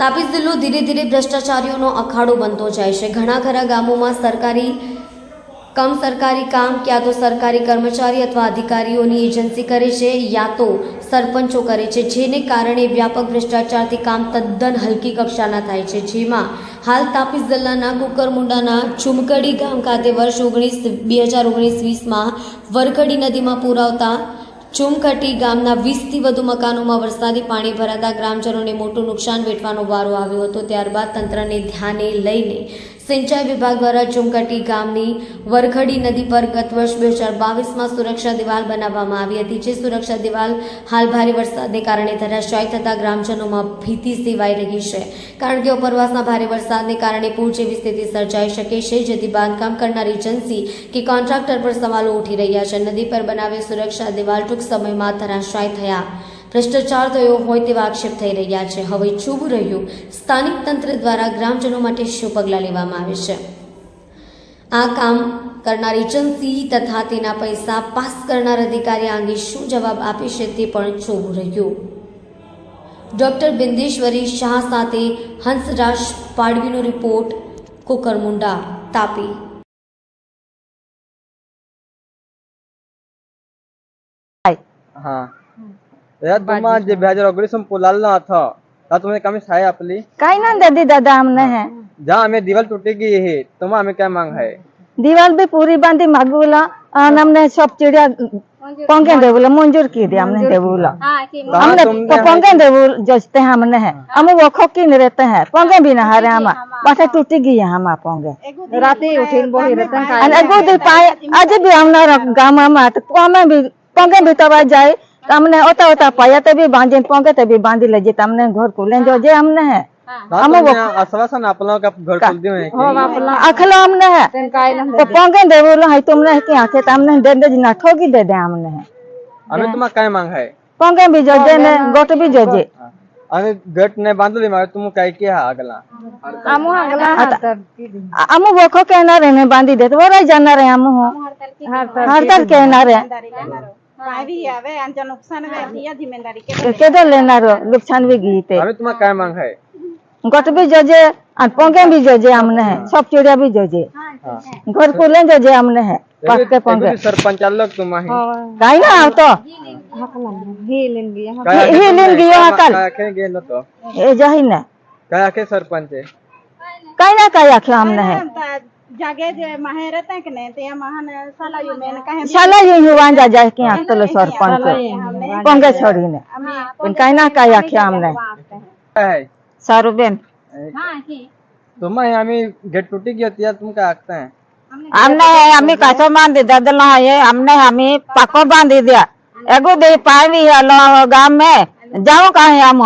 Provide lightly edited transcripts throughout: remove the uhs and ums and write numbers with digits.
તાપી જિલ્લો ધીરે ધીરે ભ્રષ્ટાચારીઓનો અખાડો બનતો જાય છે। ઘણા ખરા ગામોમાં સરકારી કમ સરકારી કામ ક્યાં તો સરકારી કર્મચારી અથવા અધિકારીઓની એજન્સી કરે છે યા તો સરપંચો કરે છે, જેને કારણે વ્યાપક ભ્રષ્ટાચારથી કામ તદ્દન હલકી કક્ષાના થાય છે। જેમાં હાલ તાપી જિલ્લાના કુકરમુંડાના ચુમકડી ગામ ખાતે વર્ષ 2019-20માં વરખડી નદીમાં પૂર આવતા ચુમકટી ગામના 20થી વધુ મકાનોમાં વરસાદી પાણી ભરાતા ગ્રામજનોને મોટું નુકસાન વેઠવાનો વારો આવ્યો હતો। ત્યારબાદ તંત્રને ધ્યાને લઈને સિંચાઈ વિભાગ દ્વારા ચુમકટી ગામની વરખડી નદી પર ગત વર્ષ 2022માં સુરક્ષા દિવાલ બનાવવામાં આવી હતી, જે સુરક્ષા દિવાલ હાલ ભારે વરસાદને કારણે ધરાશાયી થતા ગ્રામજનોમાં ભીતિ સેવાઈ રહી છે, કારણ કે ઉપરવાસના ભારે વરસાદને કારણે પૂર જેવી સ્થિતિ સર્જાઈ શકે છે, જેથી બાંધકામ કરનાર એજન્સી કે કોન્ટ્રાક્ટર પર સવાલો ઉઠી રહ્યા છે। નદી પર બનાવેલ સુરક્ષા દિવાલ ટૂંક સમયમાં ધરાશાયી થયા ભ્રષ્ટાચાર થયો હોય તેવા આક્ષેપ થઈ રહ્યા છે। હવે ચૂપ રહ્યું સ્થાનિક તંત્ર દ્વારા ગ્રામજનો માટે શું પગલાં લેવામાં આવે છે, આ કામ કરનાર એજન્સી તથા તેના પૈસા પાસ કરનાર અધિકારી અંગે શું જવાબ આપે છે તે પણ જોવું રહ્યું। ડોક્ટર બિંદેશ્વરી શાહ સાથે હંસરાજ પાડવીનો રિપોર્ટ, કુકરમુંડા, તાપી। हाँ यार तुम जे 2019 में पुलाला था ता तुम्हें कमी छाया आपली काही ना दादी दादा हमने है जहाँ हमें दीवार टूटी गई है तुम हमें क्या मांग है? दीवार भी पूरी बांधी मागूला और हमने सब चिड़िया पंखे देवला मंजूर की दी हमने देवला हमने पंखे देवल जजते हैं हमने है हम वो खोकी नहीं रहते हैं पंखे भी ना हारे हम बाटे टूटी गई है हम पंखे राती उठिन बोली रहते हैं अने गोदी पाए आज भी हमने गांव में तो हमें भी पंखे भी तब जाए हमने ओता ओता पाया तभी बांधे पंखे तभी बांधी ले जे हमने घर को ले जो जे हमने है हम वो आश्वासन अपना का घर खोल दियो है कि अखला हमने है तो पंखे देवला है तुमने कि आखे हमने दे दे ना ठोकी दे दे हमने है हमें तुम्हारा क्या मांग है? पंखे भी जो जे ने गोट भी जो जे हमें गट ने बांधली मारे तुम काय क्या अगला हम वो खो कहना रे ने बांधी दे तो वो रह जाना रे हम हो हर तर कहना रे के तो लेना रो नुकसान भी गई थे। हमें तुम्हारा क्या मांग है? गोट भी जो जे और पंखे भी जो जे हमने है सब चिड़िया भी जो जे घर को ले जो जे हमने है पक्के पंखे सरपंच लोग तुम है काई ना तो ही लेन गया कल क्या गेलो तो ए जही ना क्या के सरपंच है काई ना काई आखे हमने है जागे जे माहेरत है कने ते महान साला यू मेन कहे साला यू हुआ जा जाए के आतल सरपंच पंगे छोड़ी ने पण काई ना काई आखे हमने है सारुबेन हां की तुम हमें गेट टूटी गई होती है तुम क्या आखते हैं? हमने हमें काचो बांध दे दला है हमने हमें पको बांध दिया एगो दे पावी है गांव में जाओ कहे हम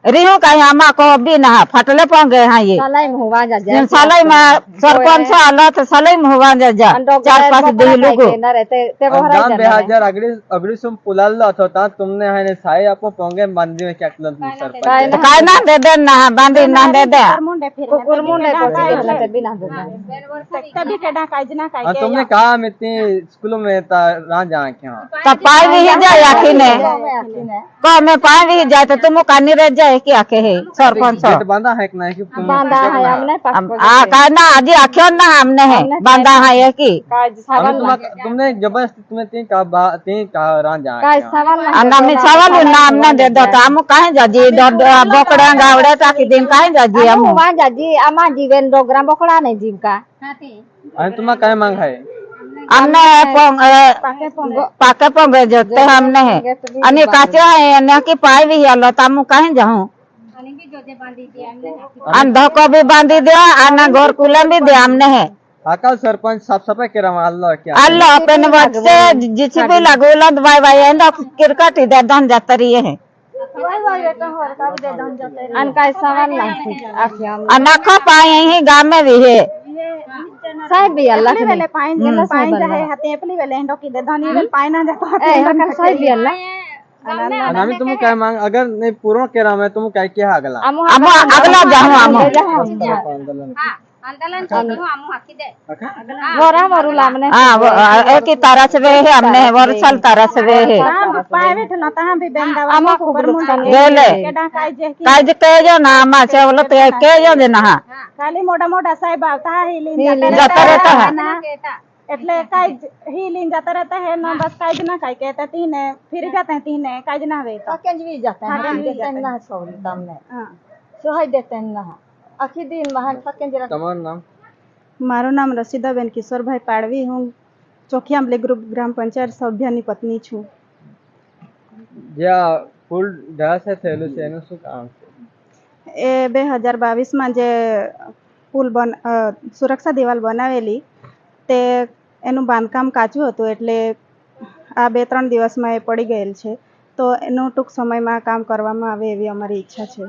रिहो कहे हम को भी ना फटले पंगे हैं ये सालाई में हुआ जा सालाई में सरपंच आला तो सालाई में हुआ जा 4-5 दिन लोगो गांव 2000 अगली सुम पुलाला था तुमने है साई आपको पोंगे बांधी में क्या कलन सरपंच काय ना दे ना बांधी ना दे कुकुरमुंडे को बिना दे तभी केडा काजना काई तुमने कहा हम इतनी स्कूलों में रह जा क्या तो पाई भी जाए आखिने को मैं पाई भी जाए तो तुम कानी रह जाए कि आखे है सरपंच गेट बांधा है कि नहीं कि तुम बांधा है हमने आ कहना आज आखियो ना हमने है बांधा है कि तुमने जबरदस्ती तुम्हें तीन का रह जा हमने सवाल ना हमने दे दो तो हम काहे जाजी बोकड़ा गावड़े ताकि दिन काहे जाजी हम वहां जाजी आमा जीवन प्रोग्राम बोकड़ा नहीं जीव का अरे तुम्हारा क्या मांग है? हमने पाके पोंगे जोते हमने है अनि काचे है ने की पाई भी हलो तामु काहे जाऊं अंधो को भी बांधी दे आना घर कुले भी दे हमने है आकाल सरपंच साफ सफाई के रहा अल्लाह क्या अल्लाह अपन बच्चे जिसी भी लगोला दवाई वाई है क्रिकेट दे दन जाता रही है अनका सवाल नहीं आखिया अनाखा पाए ही गांव में भी है साहब भी अल्लाह के वेले पाइन गेला पाइन जाए हाथे अपनी वेले हंडो की दे धनी वेले पाइन जा तो ए हकर साहब भी अल्लाह अनामी तुम क्या मांग अगर नहीं पूर्ण के रहा मैं तुम क्या किया अगला हम अगला जाऊं हम वरा वरुला हमने हाँ एक ही तरह से वे है हमने वर्षल तरह से वे है प्राइवेट लता हम भी बेंदा आमा ऊपर मुंडा गेले केडा काय जे काज के जो ना मा से बोलो तो के जो देना हाँ खाली मोटा मोटा साहेब आवता है हीलिंग जाता रहता है એટલે કાઈ हीलिंग जाता रहता है ना बस काज ना काई कहते तीन है फिर जाते हैं तीन है काज ना वे तो कंजवी जाता है देते ना सोल तमने हां सोहाय देते ना आखी दिन वहां कंजरा તમારું નામ? મારું નામ રસીદાબેન કિશોરભાઈ પાડવી હું ચોખિયાંબલી ગ્રુપ ગ્રામ પંચાયત સભ્યની પત્ની છું જે આ પુલ ધરાશય થયેલું છે એનું શું કારણ છે? એ 2022માં જે પુલ સુરક્ષા દિવાલ બનાવેલી તે એનું બાંધકામ કાચું હતું એટલે આ 2-3 દિવસમાં એ પડી ગયેલ છે તો એનું ટૂંક સમયમાં કામ કરવામાં આવે એવી અમારી ઈચ્છા છે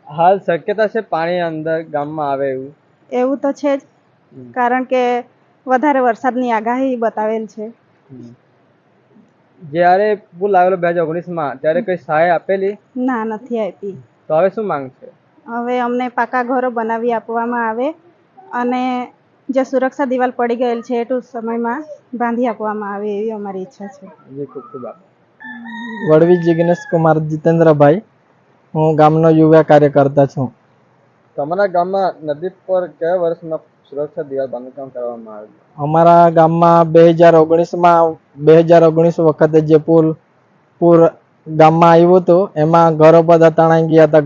હાલ શક્યતા છે પાણી અંદર ગામમાં આવે એવું? એવું તો છે જ કારણ કે વધારે વરસાદની આગાહી બતાવેલ છે જ્યારે પુલ આવેલો 2019માં ત્યારે કઈ સહાય આપેલી? ના નથી આપી તો હવે શું માંગ છે? હવે અમને પાકા ઘરો બનાવી આપવામાં આવે અને જે સુરક્ષા દિવાલ પડી ગયેલ છે એ ટૂંક સમયમાં બાંધી આપવામાં આવે એવી અમારી ઈચ્છા છે જી ખૂબ ખૂબ આભાર. વડવી જિગ્નેશ કુમાર જીતેન્દ્રભાઈ, હું ગામનો યુવા કાર્યકર્તા છું. તમારા ગામમાં નદી પર કયા વર્ષમાં સુરક્ષા દિવાલ બાંધકામ કરવામાં આવ્યું? અમારા ગામમાં 2019 વખતે જે પૂર ગામમાં આવ્યું હતું એમાં ઘરો બધા તણાઈ ગયા હતા.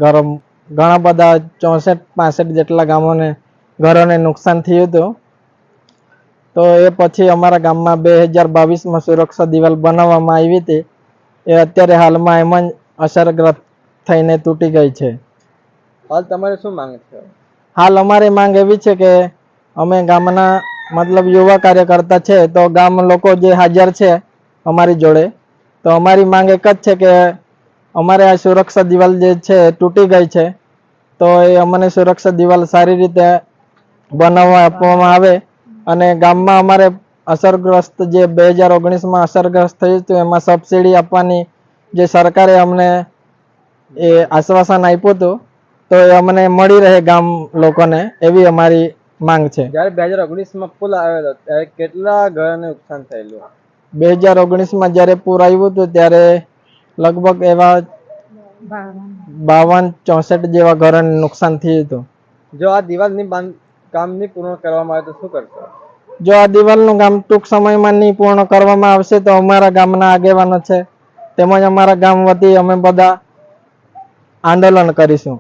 ઘણા બધા 64-65 જેટલા ઘરોને નુકસાન થયું હતું. તો એ પછી અમારા ગામમાં 2022માં સુરક્ષા દિવાલ બનાવવામાં આવી હતી. એ અત્યારે હાલમાં એમ જ અસરગ્રસ્ત થઈને તૂટી ગઈ છે. હાલ તમારે શું માંગ છે? હાલ અમારી માંગ એવી છે કે અમે ગામના મતલબ યુવા કાર્યકર્તા છે તો ગામ લોકો જે હાજર છે અમારી જોડે, તો અમારી માંગ એક જ છે કે અમારે આ સુરક્ષા દિવાલ જે છે તૂટી ગઈ છે તો એ અમને સુરક્ષા દિવાલ સારી રીતે બનાવવા આપવામાં આવે અને ગામમાં અમારે અસરગ્રસ્ત જે 2019માં અસરગ્રસ્ત થયું હતું એમાં સબસિડી આપવાની જે સરકારે અમને એ આશ્વાસન આપ્યું હતું તો એ અમને મળી રહે ગામ લોકોને એવી અમારી માંગ છે. જ્યારે 2019માં પુલ આવેલો ત્યારે કેટલા ઘરોને નુકસાન થયેલું? 2019માં જ્યારે પૂર આવ્યું હતું ત્યારે લગભગ એવા 52-64 જેવા ઘરોને નુકસાન થયું હતું. જો આ દિવાલની કામ નહીં પૂર્ણ કરવામાં આવે તો શું કરશો? જો આ દિવાલનું કામ ટૂંક સમયમાં નહીં પૂર્ણ કરવામાં આવશે તો અમારા ગામના આગેવાનો છે તેમજ અમારા ગામ વતી અમે બધા આંદોલન કરીશું.